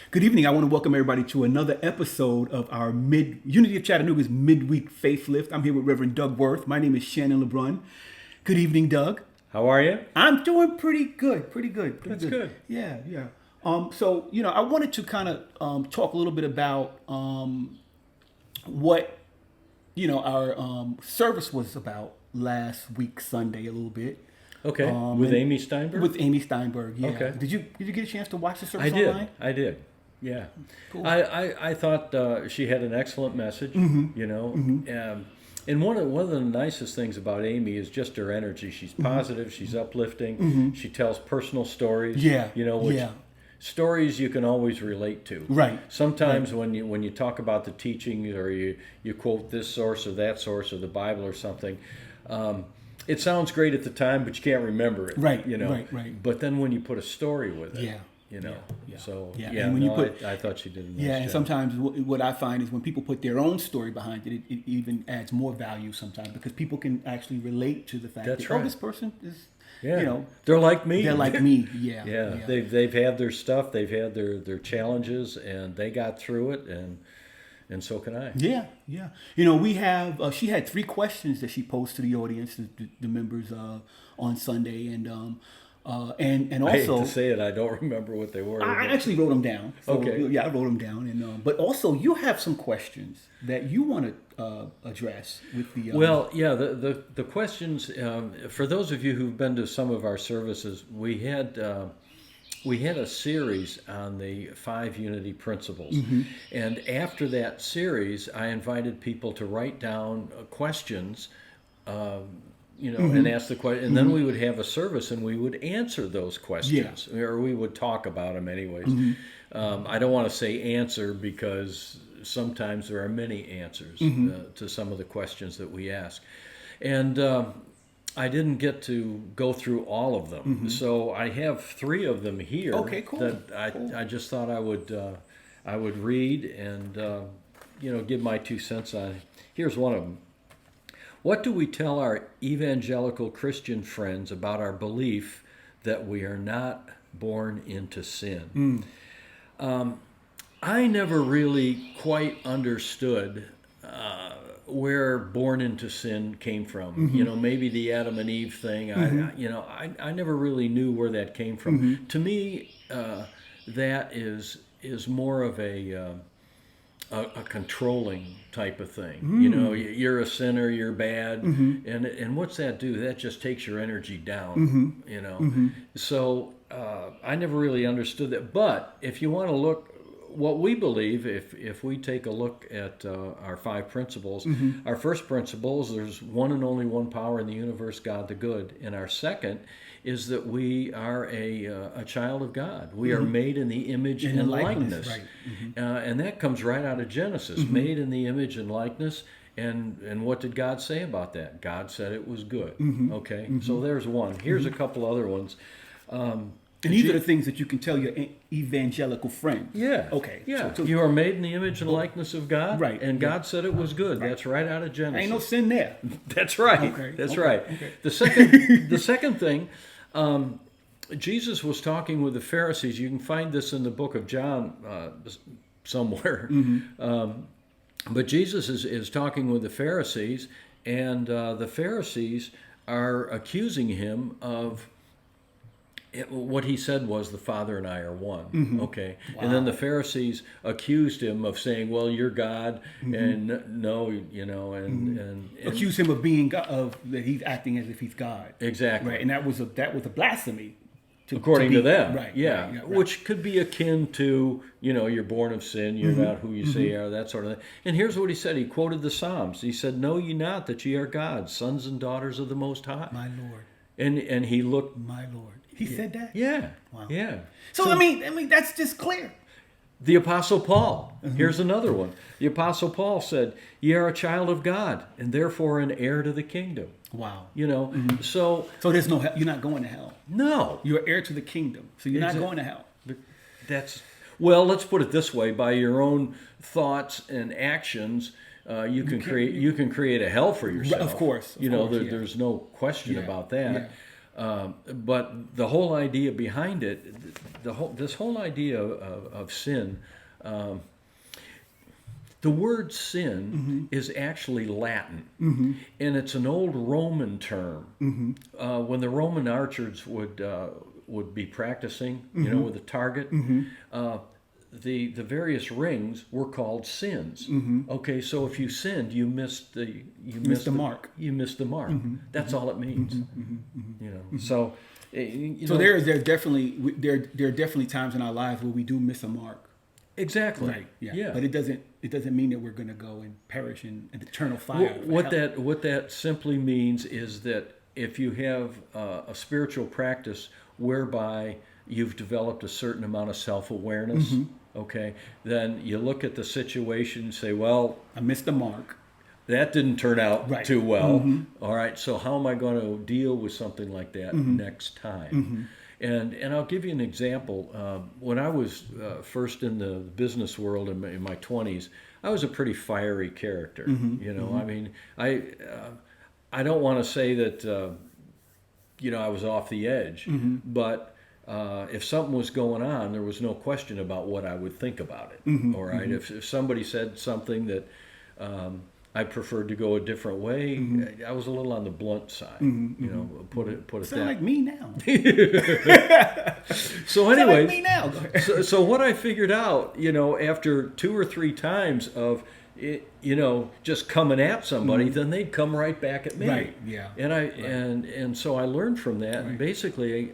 Good evening. I want to welcome everybody to another episode of our Unity of Chattanooga's Midweek Faith Lift. I'm here with Rev Doug Werth. My name is Shannon Brun. Good evening, Doug. How are you? I'm doing pretty good. That's good. Yeah. So, I wanted to kind of talk a little bit about what, our service was about last week, Sunday, a little bit. Okay. With Amy Steinberg? With Amy Steinberg, yeah. Okay. Did you get a chance to watch the service online? I did. Yeah. Cool. I thought she had an excellent message, and one of the nicest things about Amy is just her energy. She's positive, she's uplifting, she tells personal stories. Stories you can always relate to. Right. Sometimes when you talk about the teaching or you quote this source or that source or the Bible or something, it sounds great at the time, but you can't remember it. Right. Right. But then when you put a story with it, Yeah. And when I thought she did a nice job. And sometimes what I find is when people put their own story behind it, it even adds more value sometimes because people can actually relate to the fact that this person is, they're like me. They're like me. Yeah. They've had their stuff, they've had their challenges, and they got through it, and so can I. Yeah. We have. She had 3 questions that she posed to the audience, the members, on Sunday, and also. I hate to say it, I don't remember what they were. I actually wrote them down. So, okay. Yeah, I wrote them down, and but also you have some questions that you want to address with the. The questions. For those of you who've been to some of our services, we had a series on the 5 unity principles. And after that series, I invited people to write down questions, and ask the question. And then we would have a service and we would answer those questions, or we would talk about them anyways. I don't want to say answer because sometimes there are many answers to some of the questions that we ask. And I didn't get to go through all of them, so I have 3 of them here. Okay, cool. That I just thought I would read and give my 2 cents on it. Here's one of them. What do we tell our evangelical Christian friends about our belief that we are not born into sin? I never really quite understood where born into sin came from. Maybe the Adam and Eve thing. I never really knew where that came from. To me, that is more of a controlling type of thing. You're a sinner, you're bad, and what's that do? That just takes your energy down. So I never really understood that. But if you want to look. What we believe, if we take a look at our 5 principles, our first principle is there's one and only one power in the universe, God the good. And our second is that we are a child of God. We are made in the image and likeness. Right. And that comes right out of Genesis, made in the image and likeness. And what did God say about that? God said it was good. Okay, so there's one. Here's a couple other ones. And these are the things that you can tell your evangelical friends. Yeah. Okay. Yeah. So you are made in the image and likeness of God. Right. And God said it was good. Right. That's right out of Genesis. Ain't no sin there. That's right. Okay. That's okay. right. Okay. The second thing, Jesus was talking with the Pharisees. You can find this in the book of John somewhere. But Jesus is talking with the Pharisees, and the Pharisees are accusing him of. What he said was the Father and I are one. Okay, wow. And then the Pharisees accused him of saying, "Well, you're God," and no, and accuse him of being God, of that he's acting as if he's God. Exactly, right, and that was a blasphemy, according to them. Right, right. Which could be akin to you're born of sin, you're not who you say you are, that sort of thing. And here's what he said. He quoted the Psalms. He said, "Know ye not that ye are gods, sons and daughters of the Most High." My Lord. And he looked. My Lord. He said that? Yeah. Wow. Yeah. So I mean, that's just clear. The Apostle Paul. Here's another one. The Apostle Paul said, "Ye are a child of God, and therefore an heir to the kingdom." Wow. So there's no hell. You're not going to hell. No. You're heir to the kingdom. So you're not going to hell. Well, let's put it this way: by your own thoughts and actions, you can create a hell for yourself. Of course. There's no question about that. But the whole idea behind it, this whole idea of sin, the word sin is actually Latin, and it's an old Roman term. When the Roman archers would be practicing, with a target, the various rings were called sins. Okay, so if you sinned, you missed the mark. You missed the mark. That's all it means. So. So there are definitely times in our lives where we do miss a mark. Exactly. Right. Yeah. But it doesn't mean that we're going to go and perish in an eternal fire. What that simply means is that if you have a spiritual practice whereby you've developed a certain amount of self-awareness, okay, then you look at the situation and say, well, I missed the mark. That didn't turn out too well. All right, so how am I going to deal with something like that next time? And I''ll give you an example. When I was first in the business world in my 20s, I was a pretty fiery character. I mean, I don't want to say that I was off the edge, but if something was going on, there was no question about what I would think about it. All right, if somebody said something that I preferred to go a different way, I was a little on the blunt side. Put it Sound that. like me now. So anyway, like me now. so what I figured out, after 2 or 3 times of just coming at somebody, then they'd come right back at me. Right. Yeah. And and so I learned from that. And basically,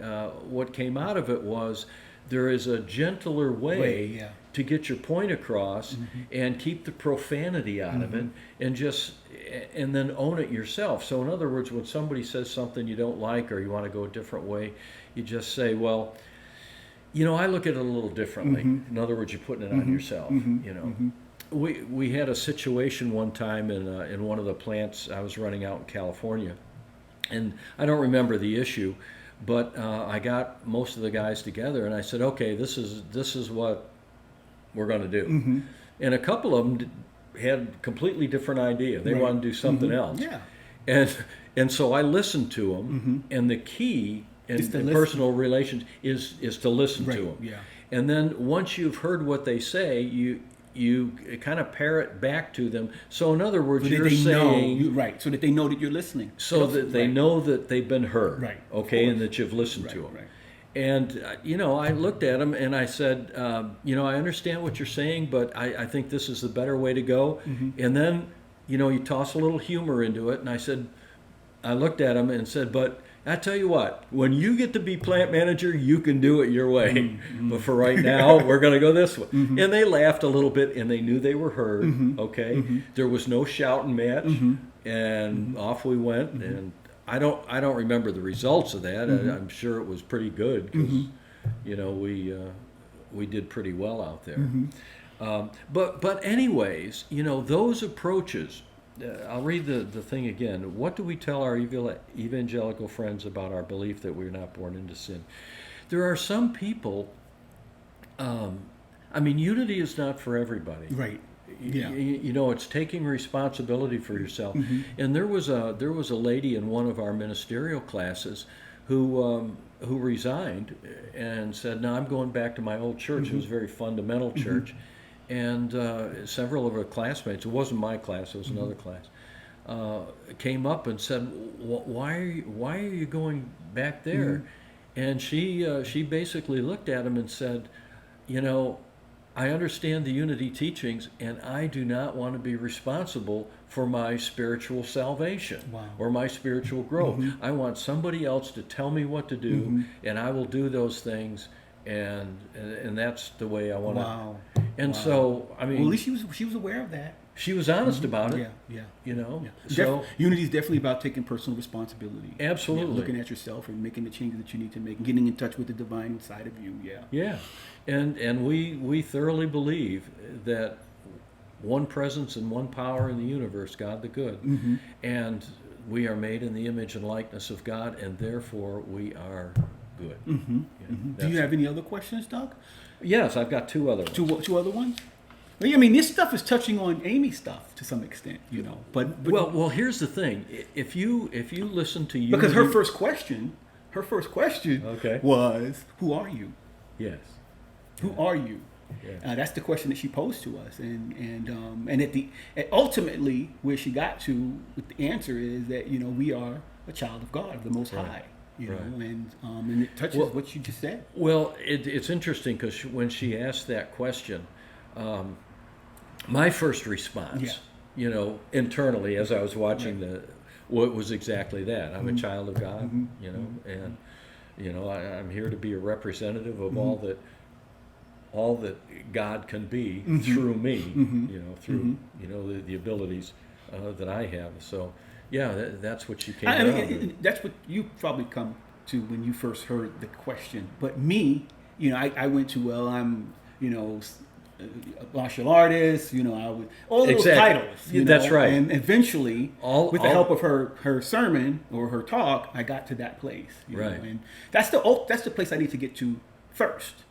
what came out of it was there is a gentler way to get your point across and keep the profanity out of it, and then own it yourself. So in other words, when somebody says something you don't like or you want to go a different way, you just say, well, I look at it a little differently. In other words, you're putting it on yourself. We had a situation one time in one of the plants I was running out in California, and I don't remember the issue, but I got most of the guys together and I said, okay, this is what we're going to do. And a couple of them had completely different idea. They wanted to do something else. Yeah. And so I listened to them, and the key in personal relations is to listen to them. Yeah. And then once you've heard what they say, you kind of parrot back to them. So in other words, you're saying so that they know that you're listening. So that they know that they've been heard. Right. Okay, and that you've listened to them. Right. And I looked at him and I said, I understand what you're saying, but I think this is the better way to go. And then, you toss a little humor into it. And I looked at him and said, but I tell you what, when you get to be plant manager, you can do it your way. But for right now, we're going to go this way. And they laughed a little bit, and they knew they were heard. Okay, there was no shouting match, and off we went. And I don't remember the results of that. I'm sure it was pretty good because we did pretty well out there. But anyways, those approaches. I'll read the thing again. What do we tell our evangelical friends about our belief that we're not born into sin? There are some people. Unity is not for everybody. Right. Yeah. It's taking responsibility for yourself. And there was a lady in one of our ministerial classes who resigned and said, "No, I'm going back to my old church." It was a very fundamental church. And several of her classmates, it wasn't my class, it was another class, came up and said, why are you going back there? And she basically looked at him and said, I understand the unity teachings, and I do not want to be responsible for my spiritual salvation or my spiritual growth. I want somebody else to tell me what to do, and I will do those things, and that's the way I want to. And so, well, at least she was aware of that. She was honest about it. Yeah. So unity is definitely about taking personal responsibility. Absolutely. Looking at yourself and making the changes that you need to make, getting in touch with the divine side of you. Yeah. And we thoroughly believe that one presence and one power in the universe, God the good, and we are made in the image and likeness of God, and therefore we are good. Do you have any other questions, Doug? Yes, I've got 2 other ones. Two other ones? This stuff is touching on Amy's stuff to some extent, But well, here's the thing: if you listen to because her first question her first question Okay. was, "Who are you? Yes. Who are you?" Yeah. That's the question that she posed to us, and ultimately where she got to with the answer is that we are a child of God, of the Most Right. High, Right. and it touches what you just said. Well, it's interesting because when she asked that question, my first response, internally as I was watching what was exactly that. I'm a child of God, and I'm here to be a representative of all that God can be through me, through the abilities that I have. So, that's what she came around to. That's what you probably come to when you first heard the question. But me, I went to, well, I'm, a martial artist, I would, all those titles. That's right. And eventually, with the help of her sermon or her talk, I got to that place. Right. And that's the place I need to get to first.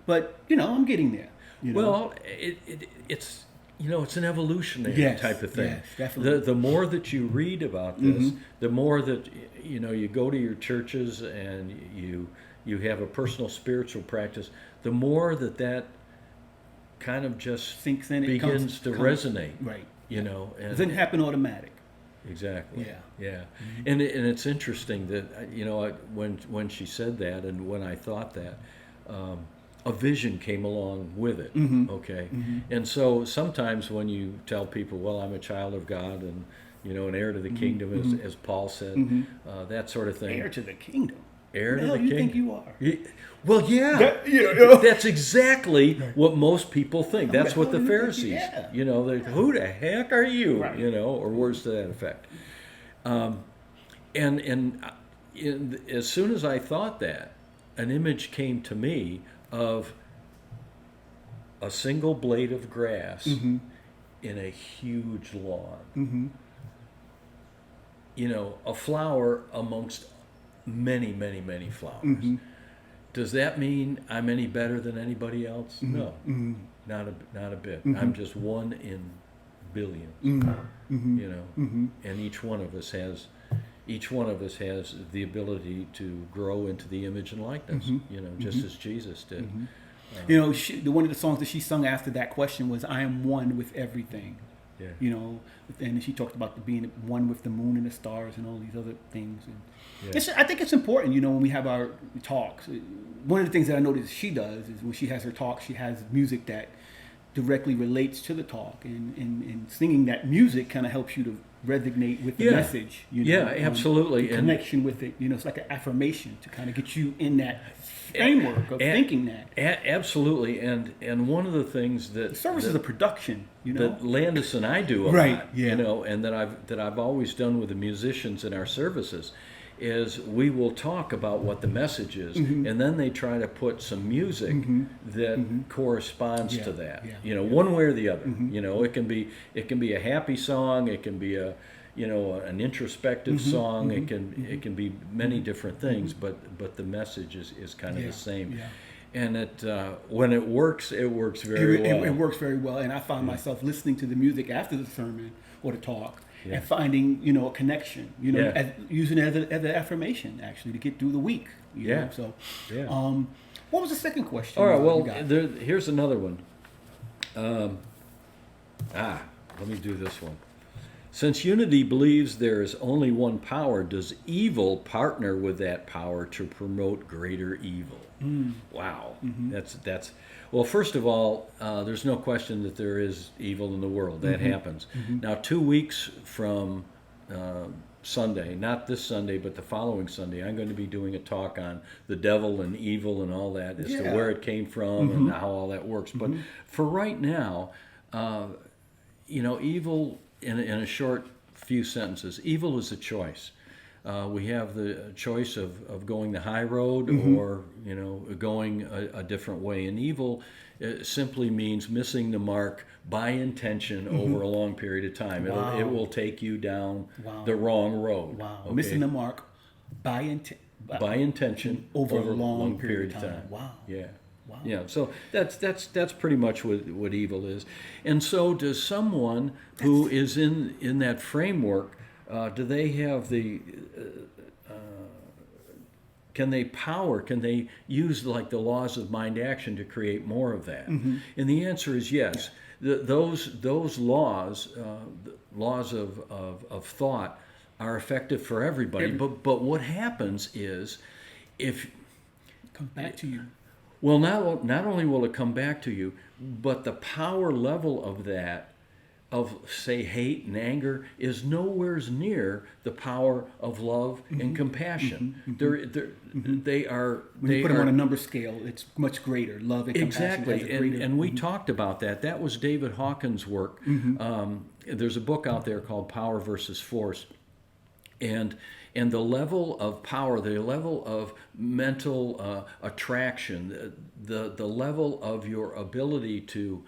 But I'm getting there. Well, it's it's an evolutionary type of thing. Yes, definitely. The more that you read about this, the more that you go to your churches and you have a personal spiritual practice, the more that kind of just sinks in, begins to resonate. Right. And it doesn't happen automatic. Exactly. Yeah. And it's interesting that when she said that and when I thought that, a vision came along with it. Okay. And so sometimes when you tell people, well, I'm a child of God and an heir to the kingdom, as Paul said, that sort of thing. Heir to the kingdom. Heir to the Who do you kingdom. think you are? Well, yeah. That's exactly what most people think. That's what the Pharisees, who the heck are you? Right. Or words to that effect. And as soon as I thought that, an image came to me of a single blade of grass in a huge lawn. A flower amongst many, many, many flowers. Does that mean I'm any better than anybody else? No, not a bit. I'm just one in billions. And each one of us has the ability to grow into the image and likeness. Just as Jesus did. One of the songs that she sung after that question was, "I am one with everything." Yeah. And she talked about being one with the moon and the stars and all these other things. And I think it's important, when we have our talks. One of the things that I noticed she does is when she has her talk, she has music that directly relates to the talk, and singing that music kind of helps you to resonate with the message. Absolutely. The connection with it. It's like an affirmation to kind of get you in that framework of thinking that. Absolutely. And one of the things that the service is a production, that Landis and I do a lot, and that I've always done with the musicians in our services, is we will talk about what the message is, and then they try to put some music that corresponds to that. One way or the other. It can be a happy song, it can be an introspective song, it can be many different things, but the message is kind of the same. And when it works very well. It works very well, and I found myself listening to the music after the sermon or the talk, and finding a connection, using it as an affirmation actually to get through the week. So, what was the second question? All right, well, here's another one. Let me do this one. Since unity believes there is only one power, does evil partner with that power to promote greater evil? Wow. That's well, first of all, there's no question that there is evil in the world. That happens. Now, 2 weeks from Sunday, not this Sunday, but the following Sunday, I'm going to be doing a talk on the devil and evil and all that, as to where it came from and how all that works. But for right now, evil, in a short few sentences, evil is a choice. We have the choice of going the high road or going a different way. And evil simply means missing the mark by intention over a long period of time. Wow. It will take you down the wrong road. Wow. Okay? Missing the mark by intention over a long period of time. Wow. Yeah. Wow. Yeah, so that's pretty much what evil is. And so does someone who is in that framework, do they have the Can they use like the laws of mind action to create more of that? And the answer is yes. Those laws, laws of thought, are effective for everybody. But what happens is, if come back to you. Well, not only will it come back to you, but the power level of that, of say hate and anger, is nowhere near the power of love and compassion. They are. When you put them on a number scale, it's much greater. Love and compassion. Exactly, and we talked about that. That was David Hawkins' work. There's a book out there called Power versus Force, and the level of power, the level of mental attraction, the level of your ability to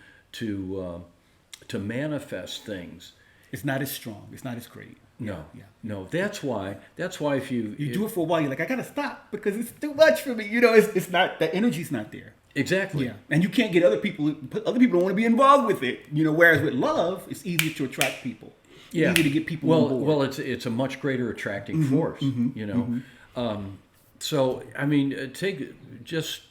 manifest things, it's not as strong. It's not as great. No. That's why if you do it for a while, you're like, I gotta stop because it's too much for me. It's not, the energy's not there. Exactly. Yeah, and you can't get other people. Other people don't want to be involved with it. Whereas with love, it's easier to attract people. Yeah. Easier to get people on board. Well, it's a much greater attracting force. So I mean, take just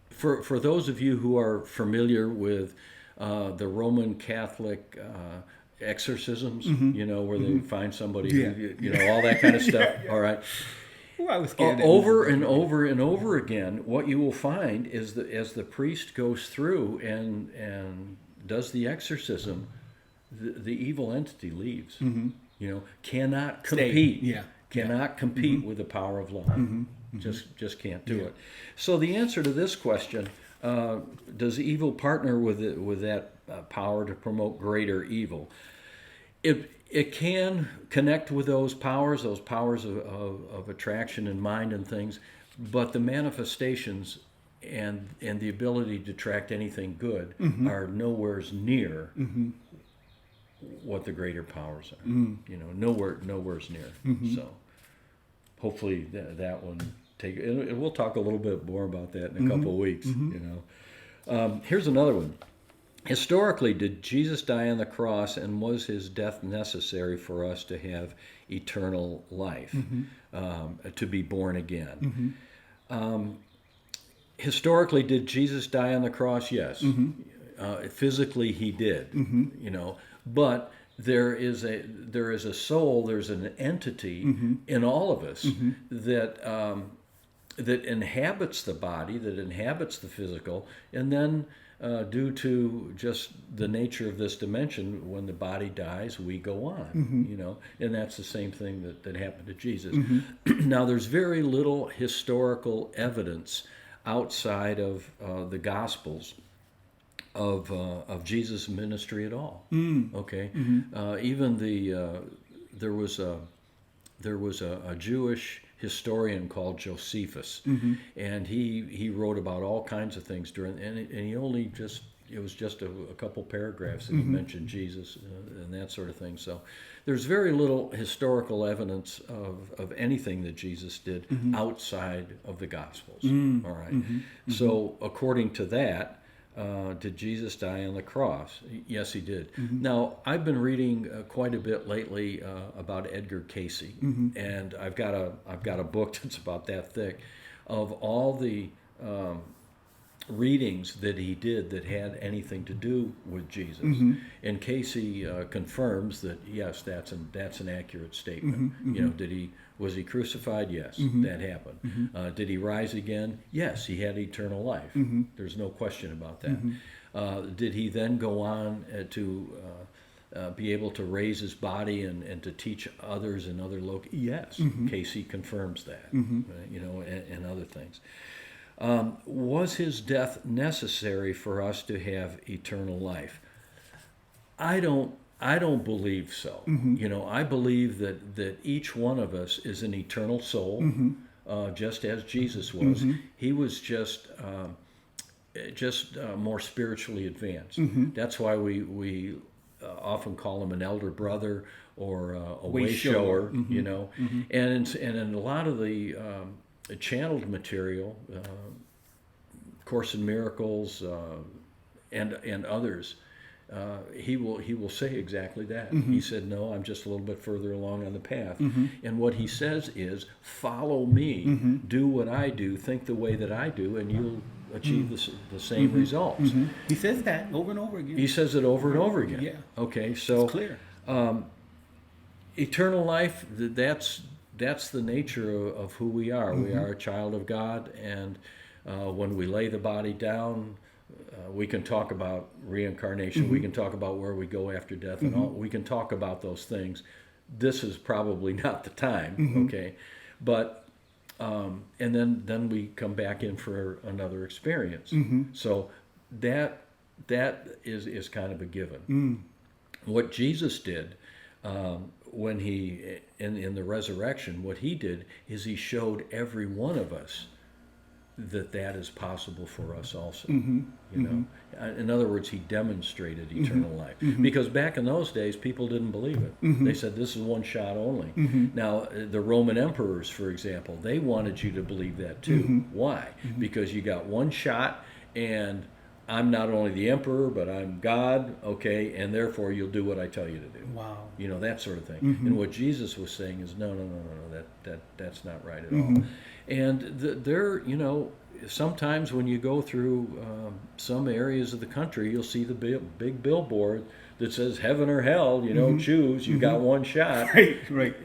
for those of you who are familiar with the Roman Catholic exorcisms, where they find somebody, who, all that kind of stuff. All right. Well, I was scared over and over and over again, what you will find is that as the priest goes through and does the exorcism, the evil entity leaves. Cannot compete. Cannot compete with the power of love. Just can't do it. So the answer to this question, does evil partner with that power to promote greater evil? It can connect with those powers of attraction and mind and things, but the manifestations and the ability to attract anything good are nowhere near what the greater powers are. Nowhere's near. So hopefully that one and we'll talk a little bit more about that in a couple of weeks. Here's another one. Historically, did Jesus die on the cross, and was his death necessary for us to have eternal life, to be born again? Historically, did Jesus die on the cross? Yes. Physically, he did. But there is a soul, there's an entity in all of us that inhabits the body, that inhabits the physical, and then due to just the nature of this dimension, when the body dies, we go on, and that's the same thing that happened to Jesus. Now, there's very little historical evidence outside of the Gospels of Jesus' ministry at all. Okay, even there was a Jewish historian called Josephus, and he wrote about all kinds of things and he only it was just a couple paragraphs that he mentioned Jesus and that sort of thing. So there's very little historical evidence of anything that Jesus did outside of the Gospels. All right. So according to that, did Jesus die on the cross? Yes, he did. Now, I've been reading quite a bit lately about Edgar Casey, and I've got a book that's about that thick of all the readings that he did that had anything to do with Jesus. And Casey confirms that yes, that's an accurate statement. Was he crucified? Yes, that happened. Did he rise again? Yes, he had eternal life. There's no question about that. Did he then go on to be able to raise his body and to teach others in other locations? Yes, Casey confirms that. And other things. Was his death necessary for us to have eternal life? I don't believe so. I believe that each one of us is an eternal soul, just as Jesus was. He was just more spiritually advanced. That's why we often call him an elder brother or a way shower. And in a lot of the channeled material, Course in Miracles, and others, he will say exactly that. Mm-hmm. He said, "No, I'm just a little bit further along on the path." Mm-hmm. And what he says is, "Follow me, Mm-hmm. do what I do, think the way that I do, and you'll achieve the same Mm-hmm. results." Mm-hmm. He says that over and over again. He says it over and over again. Yeah. Okay, so It's clear. Eternal life, that's the nature of who we are. We are a child of God, and when we lay the body down, we can talk about reincarnation. We can talk about where we go after death, and all. We can talk about those things. This is probably not the time, okay? But and then we come back in for another experience. So that is kind of a given. What Jesus did when he in the resurrection, what he did is he showed every one of us that is possible for us also. You know, in other words, he demonstrated eternal life, because back in those days people didn't believe it. They said this is one shot only. Now the Roman emperors, for example, they wanted you to believe that too. Why? Because you got one shot, and I'm not only the emperor, but I'm God, okay, and therefore you'll do what I tell you to do. Wow. You know, that sort of thing. And what Jesus was saying is, no, that's not right at all. And there, you know, sometimes when you go through some areas of the country, you'll see the big billboard that says heaven or hell, you know, choose, you got one shot. Right.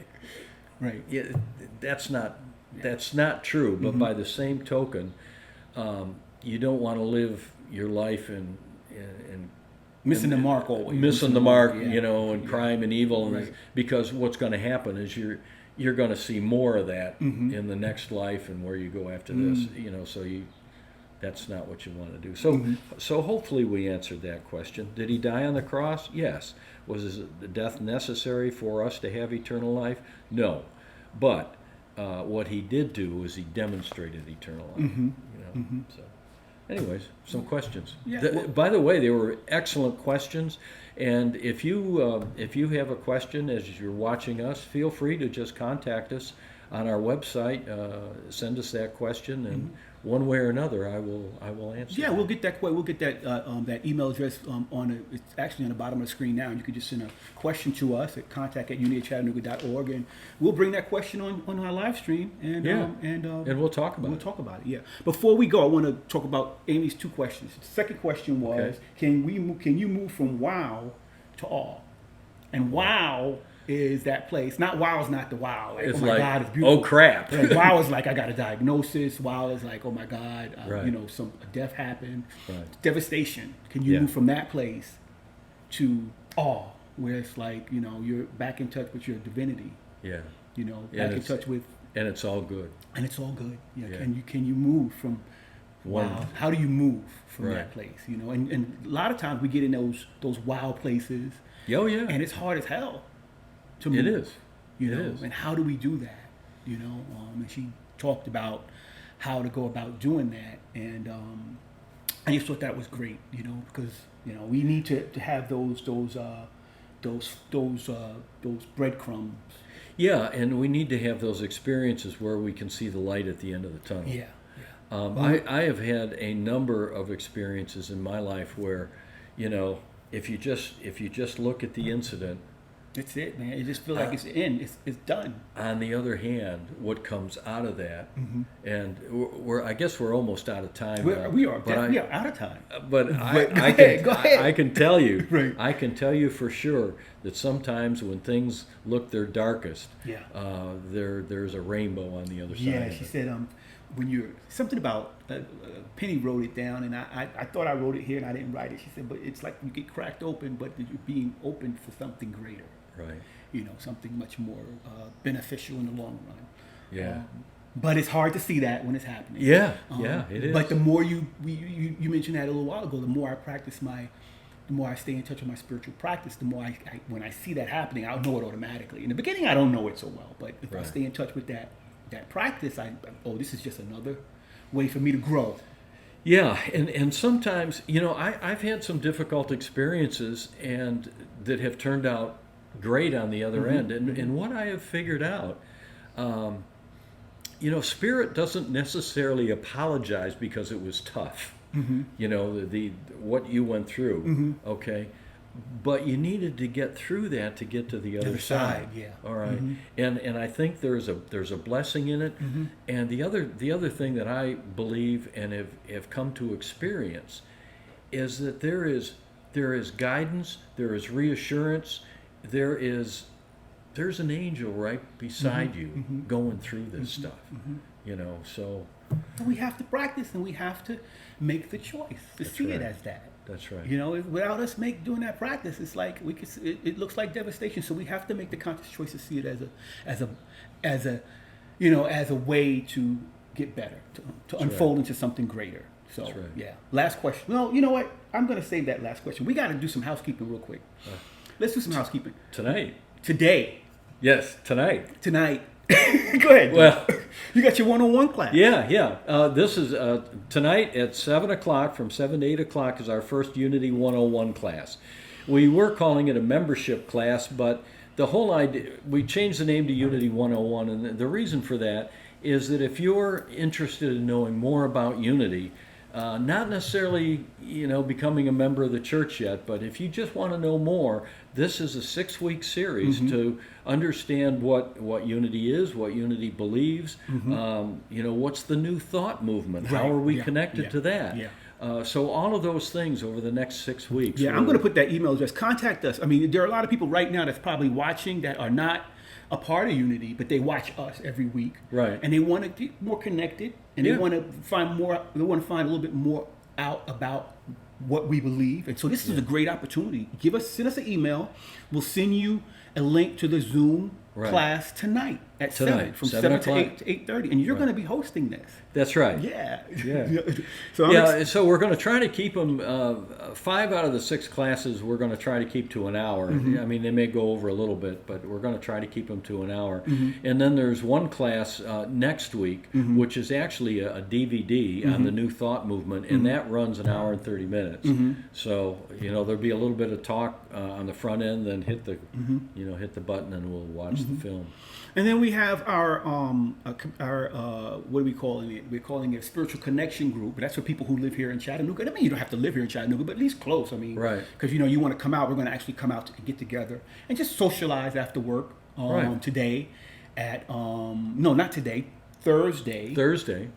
Yeah, that's not true, but by the same token, you don't want to live your life in Missing the mark always. missing the mark, yeah. you know, and crime and evil, and Right. because what's going to happen is you're going to see more of that in the next life and where you go after this, you know. So that's not what you want to do. So so hopefully we answered that question. Did he die on the cross? Yes. Was his death necessary for us to have eternal life? No. But what he did do was he demonstrated eternal life. You know. So. Anyways, some questions. Yeah, By the way, they were excellent questions, and if you have a question as you're watching us, feel free to just contact us on our website. Send us that question, and one way or another, I will answer. Yeah, that. we'll get that email address it's actually on the bottom of the screen now. You can just send a question to us at contact@unitychattanooga.org, and we'll bring that question on our live stream, and we'll talk about it. We'll talk about it. Yeah. Before we go, I want to talk about Amy's two questions. The second question was, can you move from wow to awe? And wow is that place. Not wow is not the wow. Like, it's oh my like, God, it's beautiful. oh crap. Like, wow is like I got a diagnosis. Wow is like, oh my God, Right. you know, a death happened. Right. Devastation. Can you move from that place to awe, where it's like, you know, you're back in touch with your divinity. Yeah. You know, back in touch with. And it's all good. And it's all good. Yeah. Yeah. Can you move from? Wow. How do you move from Right. that place? You know, and a lot of times we get in those wild places. Oh yeah. And it's hard as hell to move. It is. You It know, is. and how do we do that? You know, and she talked about how to go about doing that, and I just thought that was great. You know, because you know we need to have those breadcrumbs. Yeah, and we need to have those experiences where we can see the light at the end of the tunnel. Yeah. I have had a number of experiences in my life where, you know, if you just look at the incident, That's it, man. It just feels like it's in. It's done. on the other hand, what comes out of that, and I guess we're almost out of time. We are but out of time. But Go ahead. I can tell you, Right. I can tell you for sure that sometimes when things look their darkest, Yeah. there's a rainbow on the other side. Yeah, of she it. said when you're something about Penny wrote it down, and I thought I wrote it here and I didn't write it. She said, but it's like you get cracked open, but you're being open for something greater. Right. You know, something much more beneficial in the long run. Yeah. But it's hard to see that when it's happening. Yeah, it is. But the more you mentioned that a little while ago, the more I practice the more I stay in touch with my spiritual practice, the more I when I see that happening, I'll know it automatically. In the beginning, I don't know it so well, but if I Right. stay in touch with that practice, this is just another way for me to grow. Yeah, and sometimes, you know, I've had some difficult experiences and that have turned out great on the other end. And what I have figured out, you know, Spirit doesn't necessarily apologize because it was tough. You know, the what you went through. Okay, but you needed to get through that to get to the other side. Yeah. All right. And I think there's a blessing in it. And the other thing that I believe and have come to experience is that there is guidance, there is reassurance, there's an angel right beside you going through this stuff. So we have to practice, and we have to make the choice to see it as that. That's right. Without us doing that practice, it's like it looks like devastation. So we have to make the conscious choice to see it as a way to get better, to unfold into something greater. So yeah. Last question. No, you know what? I'm going to save that last question. We got to do some housekeeping real quick. Let's do some housekeeping today. Yes, tonight. Go ahead. Well, you got your 101 class. Yeah. This is tonight at 7 o'clock, from 7 to 8 o'clock is our first Unity 101 class. We were calling it a membership class, but the whole idea, we changed the name to Unity 101, and the reason for that is that if you're interested in knowing more about Unity, not necessarily, becoming a member of the church yet, but if you just want to know more, this is a 6-week series to understand what Unity is, what Unity believes, what's the new thought movement, how are we connected to that? So all of those things over the next 6 weeks. Yeah, I'm going to put that email address. Contact us. I mean, there are a lot of people right now that's probably watching that are not a part of Unity, but they watch us every week, right? And they want to get more connected, and they want to find more. They want to find a little bit more out about what we believe, and so this is a great opportunity. Send us an email. We'll send you a link to the Zoom class tonight at 7, from 7 to 8 to 8:30, and you're going to be hosting this. That's right. Yeah. So we're going to try to keep them 5 out of the 6 classes. We're going to try to keep to an hour. I mean, they may go over a little bit, but we're going to try to keep them to an hour. And then there's one class next week, which is actually a DVD on the New Thought movement, and that runs an hour and 30 minutes. So there'll be a little bit of talk on the front end, then hit the button, and we'll watch the film. And then we have our what are we calling it? We're calling it a spiritual connection group. That's for people who live here in Chattanooga. I mean, you don't have to live here in Chattanooga, but at least close. I mean, because you want to come out. We're going to actually come out to get together and just socialize after work today at not today, Thursday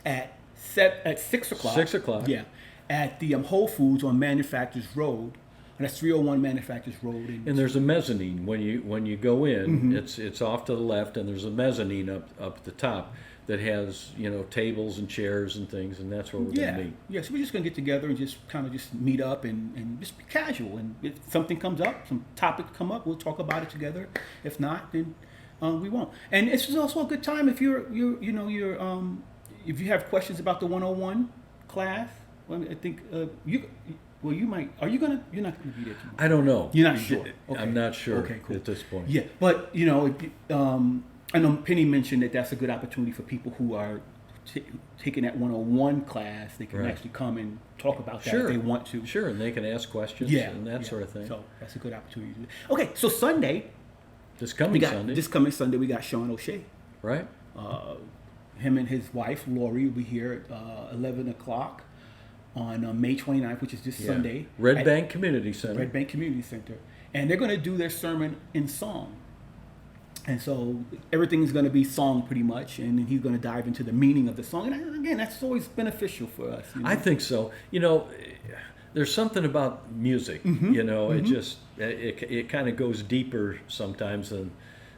at 6 o'clock. 6 o'clock. Yeah, at the Whole Foods on Manufacturers Road. And that's 301 Manufacturers Road. And there's a mezzanine when you go in. It's off to the left, and there's a mezzanine up at the top that has tables and chairs and things, and that's where we're going to meet. Yeah, so we're just going to get together and just kind of just meet up and just be casual. And if something comes up, some topics come up, we'll talk about it together. If not, then we won't. And it's also a good time if if you have questions about the 101 class. Well, I think Well, you might. You're not going to be there tomorrow. I don't know. You're not sure. Okay. I'm not sure. Okay, cool. At this point. Yeah, but I know Penny mentioned that that's a good opportunity for people who are taking that 101 class. They can actually come and talk about that if they want to. Sure, and they can ask questions and that sort of thing. So that's a good opportunity. Okay, so Sunday. This coming Sunday, we got Sean O'Shea. Right. Him and his wife Lori will be here at 11 o'clock. On May 29th, which is this Sunday. Red Bank Community Center. And they're going to do their sermon in song. And so everything's going to be song pretty much, and then he's going to dive into the meaning of the song. And again, that's always beneficial for us. I think so. There's something about music, it just, it kind of goes deeper sometimes than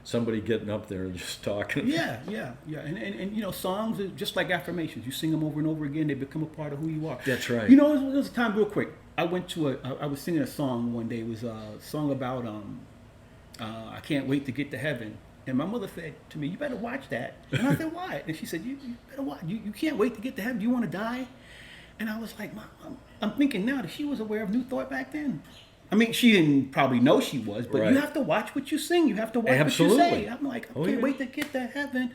somebody getting up there and just talking. Yeah. And songs are just like affirmations. You sing them over and over again, they become a part of who you are. That's right. There was a time, real quick, I was singing a song one day. It was a song about I can't wait to get to heaven. And my mother said to me, "You better watch that." And I said, "Why?" And she said, "You better watch. You can't wait to get to heaven. Do you want to die?" And I was like, "Mom, I'm thinking now that she was aware of New Thought back then." I mean, she didn't probably know she was, but you have to watch what you sing. You have to watch what you say. I'm like, I can't wait to get to heaven.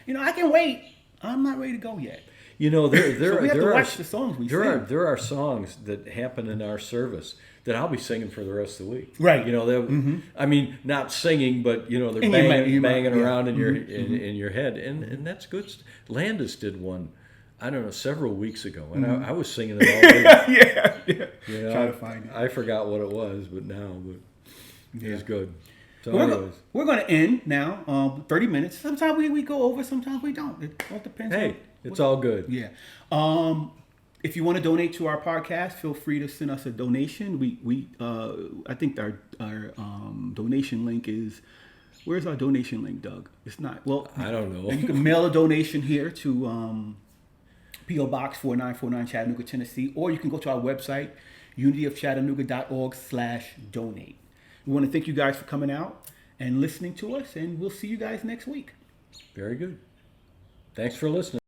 I can wait. I'm not ready to go yet. There so we have to watch the songs we sing. There are songs that happen in our service that I'll be singing for the rest of the week. Right. I mean, not singing, but they're banging around in your head, and that's good. Landis did one I don't know, several weeks ago, and I was singing it all week. Yeah. You know, Try to find it. I forgot what it was, but he's good. So We're going to end now. 30 minutes. Sometimes we go over, sometimes we don't. It all depends. Hey, it's all good. Yeah. If you want to donate to our podcast, feel free to send us a donation. I think our donation link is. Where's our donation link, Doug? It's not. Well, I don't know. You can mail a donation here to P.O. Box 4949 Chattanooga, Tennessee, or you can go to our website, unityofchattanooga.org/donate. We want to thank you guys for coming out and listening to us, and we'll see you guys next week. Very good. Thanks for listening.